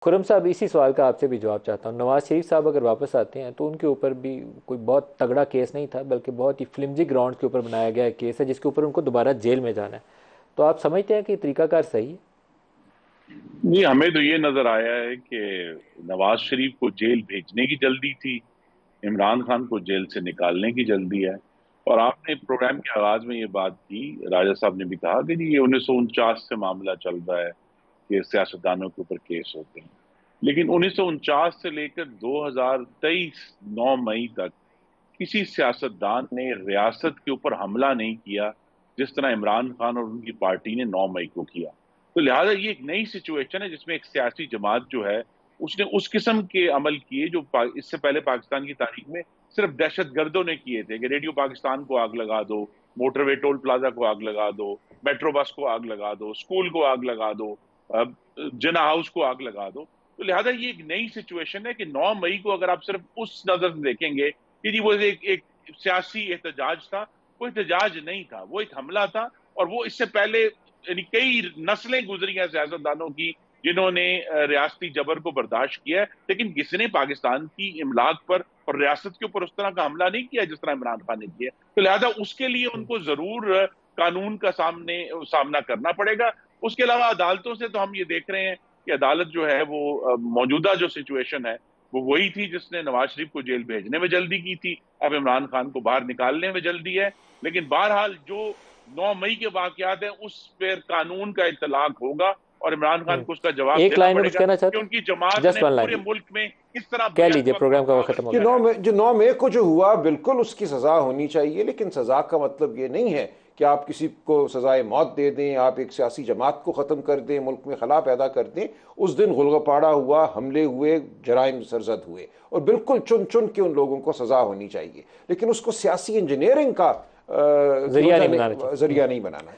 खुर्रम साहब, इसी सवाल का आपसे भी जवाब चाहता हूँ। नवाज शरीफ साहब अगर वापस आते हैं तो उनके ऊपर भी कोई बहुत तगड़ा केस नहीं था, बल्कि बहुत ही फ्लिमजी ग्राउंड के ऊपर बनाया गया केस है जिसके ऊपर उनको दोबारा जेल में जाना है। तो आप समझते हैं कि तरीकाकार सही है? नहीं, हमें तो ये नजर आया है कि नवाज शरीफ को जेल भेजने की जल्दी थी, इमरान खान को जेल से निकालने की जल्दी है। और आपने प्रोग्राम के आगाज में ये बात की, राजा साहब ने भी कहा कि जी ये 1949 से मामला चल रहा है कि सियासतदानों के ऊपर केस होते हैं। लेकिन 1949 से लेकर 2023 9 मई तक किसी सियासतदान ने रियासत के ऊपर हमला नहीं किया जिस तरह इमरान खान और उनकी पार्टी ने 9 मई को किया। तो लिहाजा ये एक नई सिचुएशन है जिसमें एक सियासी जमात जो है उसने उस किस्म के अमल किए जो इससे पहले पाकिस्तान की तारीख में सिर्फ दहशत गर्दों ने किए थे कि रेडियो पाकिस्तान को आग लगा दो, मोटरवे टोल प्लाजा को आग लगा दो, मेट्रो बस को आग लगा दो, स्कूल को आग लगा दो, जना हाउस को आग लगा दो। तो लिहाजा ये एक नई सिचुएशन है कि 9 मई को अगर आप सिर्फ उस नजर से देखेंगे कि जी वो एक सियासी एहतजाज था, वो एहतजाज नहीं था, वो एक हमला था। और वो इससे पहले यानी कई नस्लें गुजरी हैं सियासतदानों की जिन्होंने रियासती जबर को बर्दाश्त किया है, लेकिन किसी ने पाकिस्तान की इमलाक पर और रियासत के ऊपर उस तरह का हमला नहीं किया जिस तरह इमरान खान ने किया। तो लिहाजा उसके लिए उनको जरूर कानून का सामना करना पड़ेगा। उसके अलावा अदालतों से तो हम ये देख रहे हैं कि अदालत जो है वो मौजूदा जो सिचुएशन है वो वही थी जिसने नवाज शरीफ को जेल भेजने में जल्दी की थी, अब इमरान खान को बाहर निकालने में जल्दी है। लेकिन बहरहाल जो 9 मई के वाकयात हैं उस पर कानून का इतलाक होगा और इमरान खान को उसका जवाब एक देना लाइन में कुछ पड़ेगा कहना कि चाहते उनकी हैं? जमात जस्ट ने वन पूरे लाइन मुल्क में किस तरह कह लीजिए, बैकवक्त प्रोग्राम का वक्त पावर खत्म हो कि गया। जो 9 मई को जो हुआ, बिल्कुल उसकी सजा होनी चाहिए, लेकिन सजा का मतलब ये नहीं है कि आप किसी को सजाए मौत दे दें, आप एक सियासी जमात को ख़त्म कर दें, मुल्क में खला पैदा कर दें। उस दिन गुलगपाड़ा हुआ, हमले हुए, जराइम सरजद हुए, और बिल्कुल चुन चुन के उन लोगों को सजा होनी चाहिए, लेकिन उसको सियासी इंजीनियरिंग का जरिया नहीं बनाना चाहिए। जरिया नहीं बनाना।